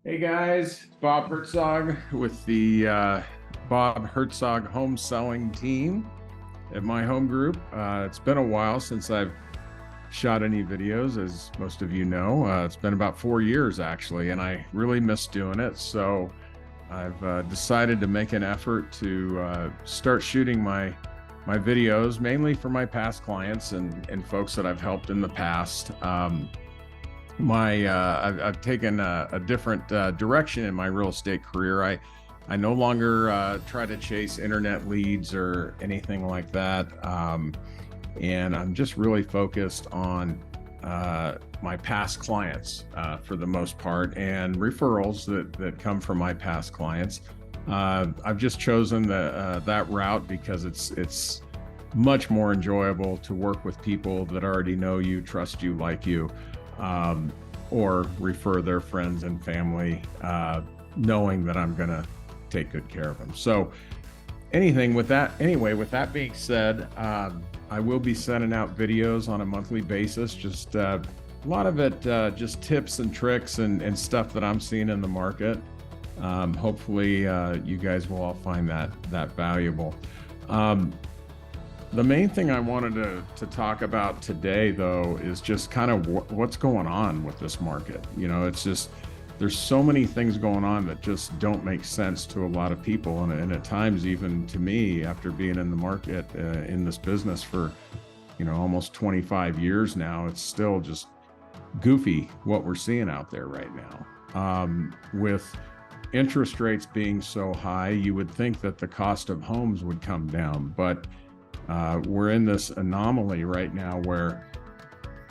Hey guys, Bob Hertzog with the Bob Hertzog home selling team at my home group. It's been a while since I've shot any videos, as most of you know. It's been about 4 years actually, and I really miss doing it. So I've decided to make an effort to start shooting my videos, mainly for my past clients and folks that I've helped in the past. I've taken a different direction in my real estate career. I no longer try to chase internet leads or anything like that, and I'm just really focused on my past clients for the most part, and referrals that come from my past clients. I've just chosen that route because it's much more enjoyable to work with people that already know you, trust you, like you. Or refer their friends and family, knowing that I'm going to take good care of them. So with that being said, I will be sending out videos on a monthly basis, just a lot of it just tips and tricks and stuff that I'm seeing in the market. Hopefully you guys will all find that valuable. The main thing I wanted to talk about today, though, is just kind of what's going on with this market. You know, it's just, there's so many things going on that just don't make sense to a lot of people. And at times, even to me, after being in the market, in this business for, almost 25 years now, it's still just goofy what we're seeing out there right now. With interest rates being so high, you would think that the cost of homes would come down, but we're in this anomaly right now where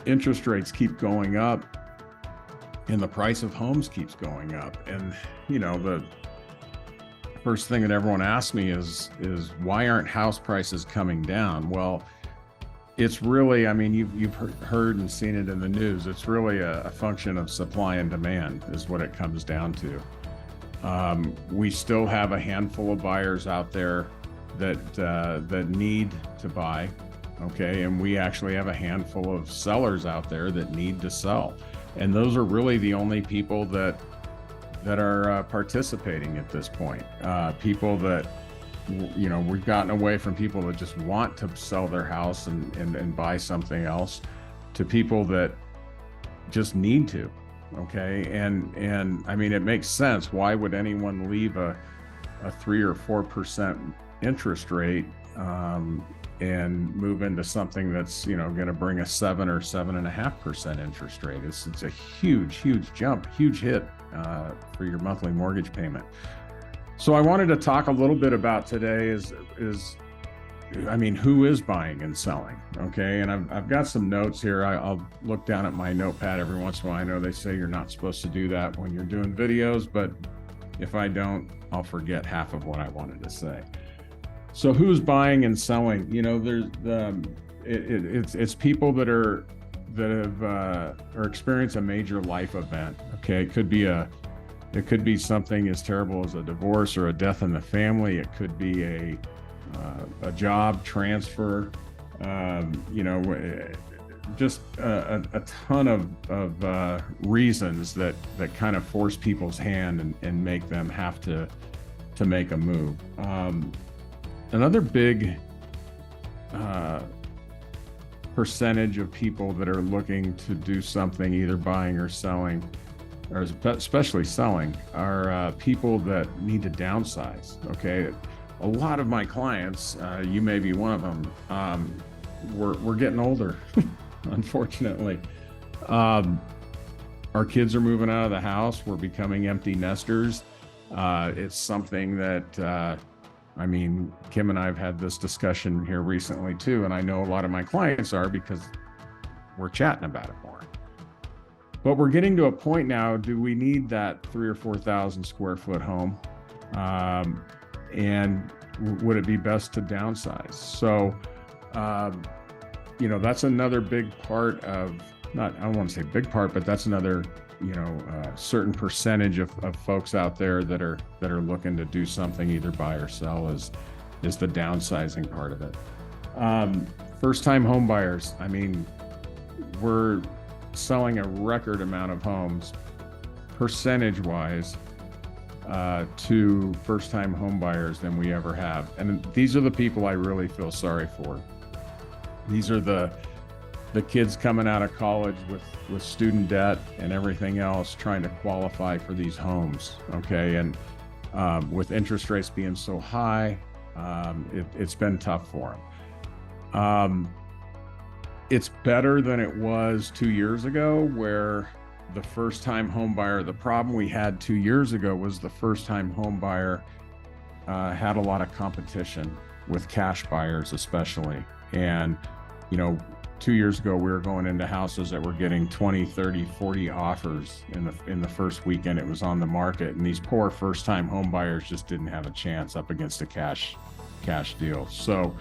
interest rates keep going up and the price of homes keeps going up. And, the first thing that everyone asks me is why aren't house prices coming down? Well, it's really, you've heard and seen it in the news. It's really a function of supply and demand is what it comes down to. We still have a handful of buyers out there that need to buy, okay, and we actually have a handful of sellers out there that need to sell, and those are really the only people that are participating at this point. People that we've gotten away from people that just want to sell their house and buy something else, to people that just need to, okay, and it makes sense. Why would anyone leave a 3 or 4% interest rate and move into something that's going to bring a 7 or 7.5% interest rate? It's a huge jump, huge hit for your monthly mortgage payment. So I wanted to talk a little bit about today is who is buying and selling, okay? And I've got some notes here. I'll look down at my notepad every once in a while. I know they say you're not supposed to do that when you're doing videos, but if I don't, I'll forget half of what I wanted to say. So who's buying and selling? There's it's people that have experienced a major life event. Okay, it could be something as terrible as a divorce or a death in the family. It could be a job transfer. Just a ton of reasons that kind of force people's hand and make them have to make a move. Another big percentage of people that are looking to do something, either buying or selling, or especially selling, are people that need to downsize. Okay, a lot of my clients, you may be one of them, we're getting older, unfortunately. Our kids are moving out of the house. We're becoming empty nesters. It's something that Kim and I have had this discussion here recently too, and I know a lot of my clients are, because we're chatting about it more. But we're getting to a point now, do we need that 3,000 or 4,000 square foot home? And would it be best to downsize? So, that's another big part of, I don't want to say big part, but that's another certain percentage of folks out there that are looking to do something, either buy or sell, is the downsizing part of it. First-time home buyers. We're selling a record amount of homes percentage-wise to first-time home buyers than we ever have. And these are the people I really feel sorry for. These are the kids coming out of college with student debt and everything else, trying to qualify for these homes, okay? And with interest rates being so high, it's been tough for them. It's better than it was 2 years ago, where the first-time home buyer, the problem we had 2 years ago was the first-time home buyer had a lot of competition with cash buyers especially. And, you know, 2 years ago, we were going into houses that were getting 20, 30, 40 offers in the first weekend it was on the market. And these poor first-time home buyers just didn't have a chance up against a cash deal. So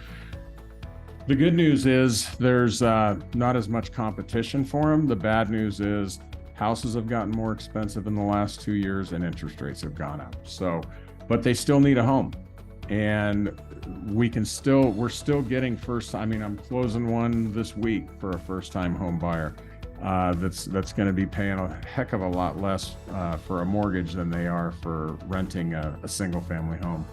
the good news is there's not as much competition for them. The bad news is houses have gotten more expensive in the last 2 years and interest rates have gone up. So, but they still need a home. And we're still getting I'm closing one this week for a first-time home buyer that's going to be paying a heck of a lot less for a mortgage than they are for renting a single-family home.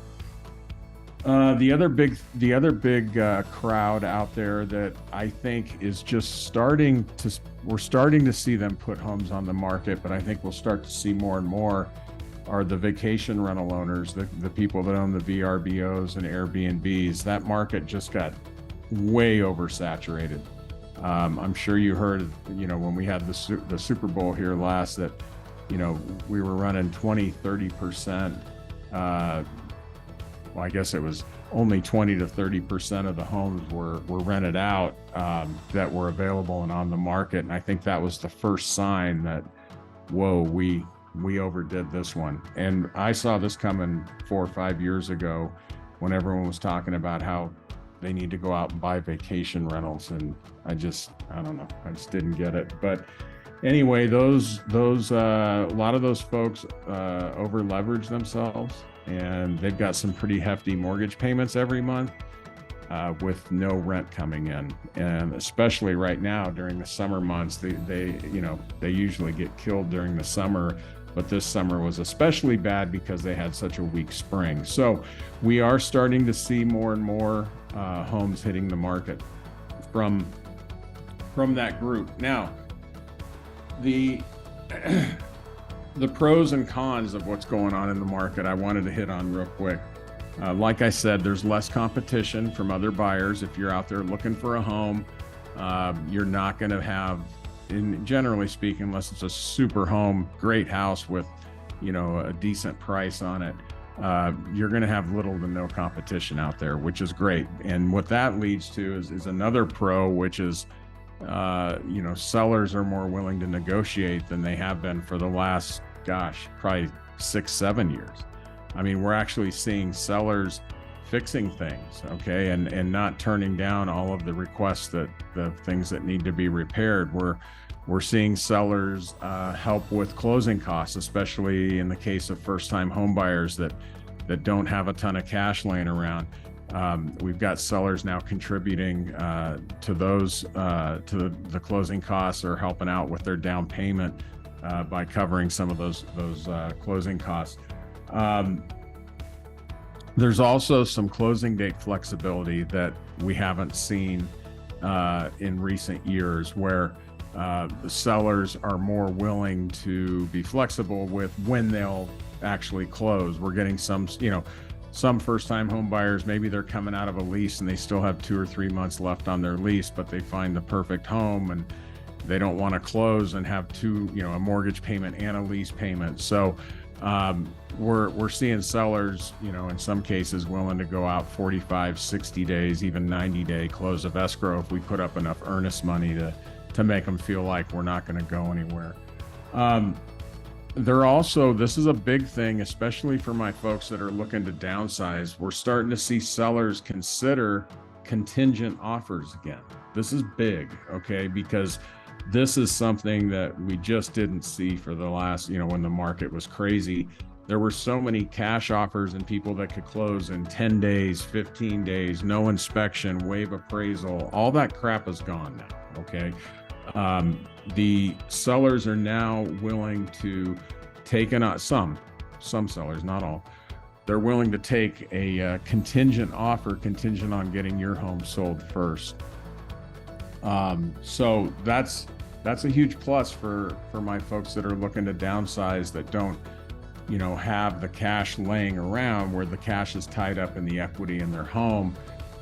The other big crowd out there that I think is just we're starting to see them put homes on the market, but I think we'll start to see more and more are the vacation rental owners, the people that own the VRBOs and Airbnbs. That market just got way oversaturated. I'm sure you heard, when we had the Super Bowl here last, that, we were running 20, 30%. Well, I guess it was only 20 to 30% of the homes were rented out that were available and on the market. And I think that was the first sign that, whoa, we overdid this one. And I saw this coming 4 or 5 years ago when everyone was talking about how they need to go out and buy vacation rentals. And I don't know, I just didn't get it. But anyway, a lot of those folks over leverage themselves, and they've got some pretty hefty mortgage payments every month with no rent coming in. And especially right now during the summer months, they usually get killed during the summer, but this summer was especially bad because they had such a weak spring. So we are starting to see more and more homes hitting the market from that group. Now, the pros and cons of what's going on in the market, I wanted to hit on real quick. Like I said, there's less competition from other buyers. If you're out there looking for a home, you're not going to have, generally speaking, unless it's a super home, great house with, a decent price on it, you're going to have little to no competition out there, which is great. And what that leads to is another pro, which is, sellers are more willing to negotiate than they have been for the last, probably 6-7 years. I mean, we're actually seeing sellers fixing things, okay, and not turning down all of the requests the things that need to be repaired. We're seeing sellers help with closing costs, especially in the case of first-time home buyers that don't have a ton of cash laying around. We've got sellers now contributing to those to the closing costs, or helping out with their down payment by covering some of those closing costs. There's also some closing date flexibility that we haven't seen in recent years, where the sellers are more willing to be flexible with when they'll actually close. We're getting some first-time home buyers, maybe they're coming out of a lease and they still have 2 or 3 months left on their lease, but they find the perfect home and they don't want to close and have a mortgage payment and a lease payment. So we're seeing sellers, in some cases willing to go out 45, 60 days, even 90-day close of escrow if we put up enough earnest money to make them feel like we're not going to go anywhere. This is a big thing, especially for my folks that are looking to downsize. We're starting to see sellers consider contingent offers again. This is big, okay, because this is something that we just didn't see for the last, when the market was crazy. There were so many cash offers and people that could close in 10 days, 15 days, no inspection, waive appraisal. All that crap is gone now, okay? The sellers are now willing to taken on some sellers, not all. They're willing to take a contingent offer, contingent on getting your home sold first. So that's a huge plus for my folks that are looking to downsize, that don't, have the cash laying around, where the cash is tied up in the equity in their home.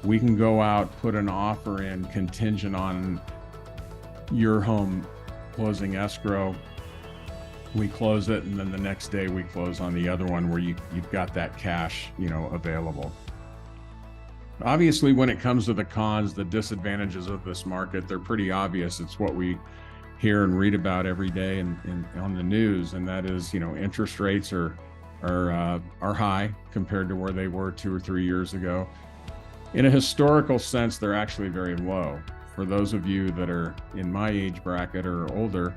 We can go out, put an offer in contingent on your home closing escrow. We close it, and then the next day we close on the other one, where you've got that cash, available. Obviously, when it comes to the cons, the disadvantages of this market, they're pretty obvious. It's what we hear and read about every day on the news, and that is, interest rates are high compared to where they were 2 or 3 years ago. In a historical sense, they're actually very low. For those of you that are in my age bracket or older,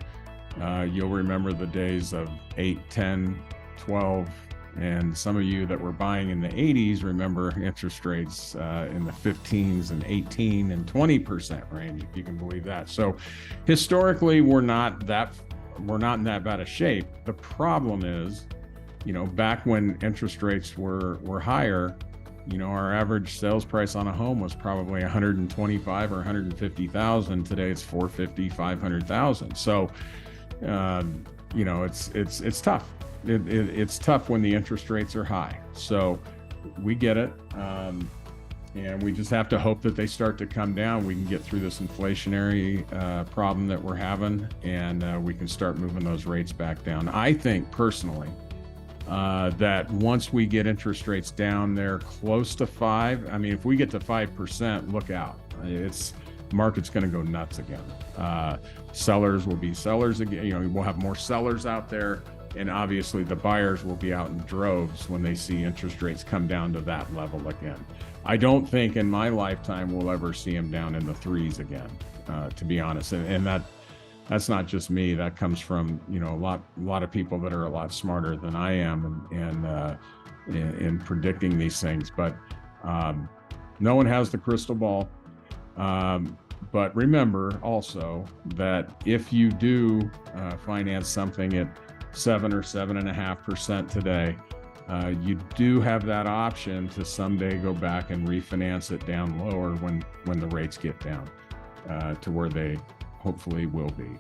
you'll remember the days of 8, 10, 12, and some of you that were buying in the 80s remember interest rates in the 15s and 18 and 20% range, if you can believe that. So historically, we're not in that bad a shape. The problem is, back when interest rates were higher, our average sales price on a home was probably 125 or 150,000. Today it's 450, 500,000. So, it's tough. It's tough when the interest rates are high. So we get it. And we just have to hope that they start to come down. We can get through this inflationary problem that we're having, and we can start moving those rates back down. I think personally, that once we get interest rates down there close to 5, I mean, if we get to 5%, look out. Market's going to go nuts again. Sellers will be sellers again. We'll have more sellers out there, and obviously the buyers will be out in droves when they see interest rates come down to that level again. I don't think in my lifetime we'll ever see them down in the 3s again, to be honest. And that's not just me. That comes from, a lot of people that are a lot smarter than I am in predicting these things. But no one has the crystal ball. But remember also that if you do finance something at 7 or 7.5% today, you do have that option to someday go back and refinance it down lower when the rates get down to where they hopefully will be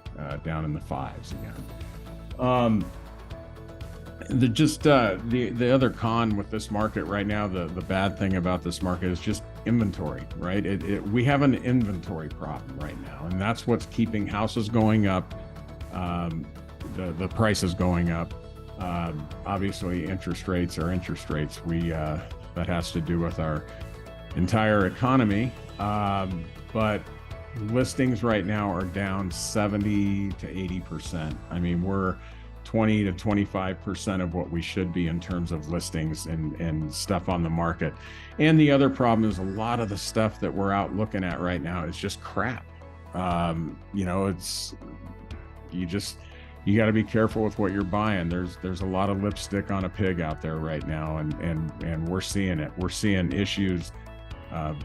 down in the 5s again. The other con with this market right now, the bad thing about this market is just inventory, right? We have an inventory problem right now, and that's what's keeping houses going up, the prices going up. Obviously, interest rates are interest rates. That has to do with our entire economy, but listings right now are down 70 to 80%. I mean, we're 20 to 25% of what we should be in terms of listings and stuff on the market. And the other problem is a lot of the stuff that we're out looking at right now is just crap. You got to be careful with what you're buying. There's a lot of lipstick on a pig out there right now, and we're seeing it. We're seeing issues.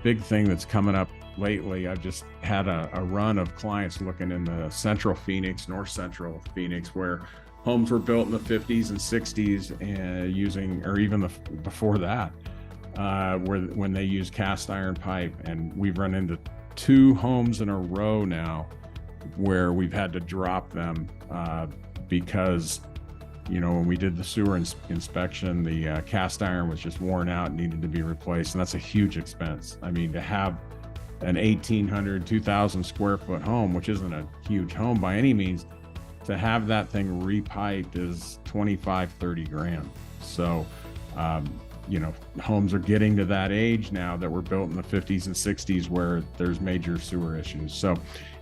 Big thing that's coming up lately, I've just had a run of clients looking in the north central Phoenix, where homes were built in the 50s and 60s and or even before that, when they use cast iron pipe. And we've run into 2 homes in a row now where we've had to drop them because, when we did the sewer inspection, the cast iron was just worn out and needed to be replaced. And that's a huge expense. I mean, to have an 1,800, 2,000 square foot home, which isn't a huge home by any means, to have that thing repiped is 25, 30 grand. So, homes are getting to that age now that were built in the 50s and 60s where there's major sewer issues. So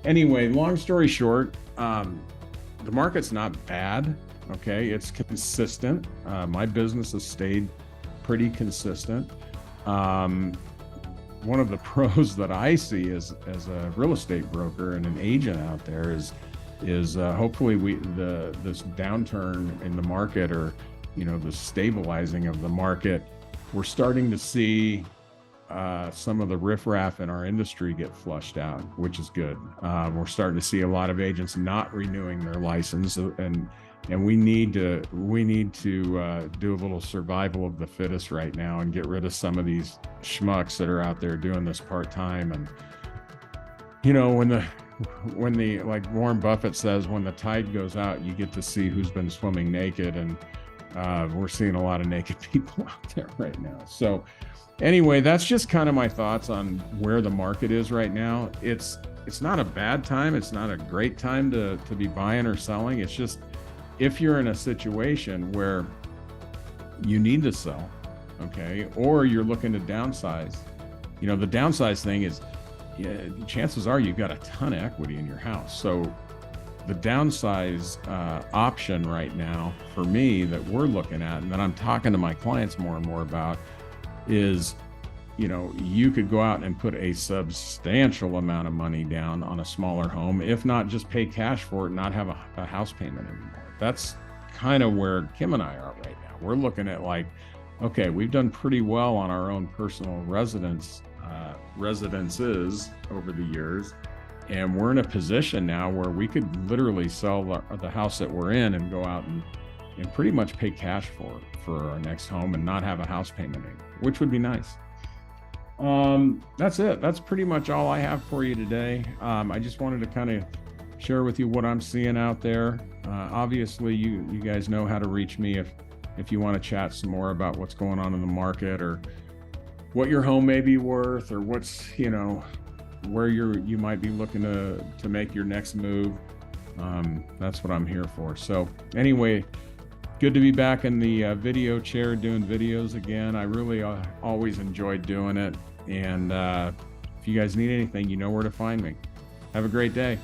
anyway, long story short, the market's not bad. Okay. It's consistent. My business has stayed pretty consistent. One of the pros that I see as a real estate broker and an agent out there is hopefully this downturn in the market, or the stabilizing of the market, we're starting to see some of the riffraff in our industry get flushed out, which is good. We're starting to see a lot of agents not renewing their license, and And we need to do a little survival of the fittest right now and get rid of some of these schmucks that are out there doing this part-time. And when the like Warren Buffett says, when the tide goes out, you get to see who's been swimming naked. And we're seeing a lot of naked people out there right now. So anyway, that's just kind of my thoughts on where the market is right now. It's not a bad time. It's not a great time to be buying or selling. It's just, if you're in a situation where you need to sell, okay, or you're looking to downsize, the downsize thing is, chances are you've got a ton of equity in your house. So the downsize option right now for me that we're looking at, and that I'm talking to my clients more and more about, is you could go out and put a substantial amount of money down on a smaller home, if not just pay cash for it and not have a house payment anymore. That's kind of where Kim and I are right now. We're looking at like, okay, we've done pretty well on our own personal residences over the years. And we're in a position now where we could literally sell the house that we're in and go out and pretty much pay cash for our next home and not have a house payment anymore, which would be nice. That's it. That's pretty much all I have for you today. I just wanted to kind of share with you what I'm seeing out there. Obviously, you guys know how to reach me if you want to chat some more about what's going on in the market, or what your home may be worth, or what's, where you might be looking to make your next move. That's what I'm here for. So anyway, good to be back in the video chair doing videos again. I really always enjoyed doing it. And if you guys need anything, you know where to find me. Have a great day.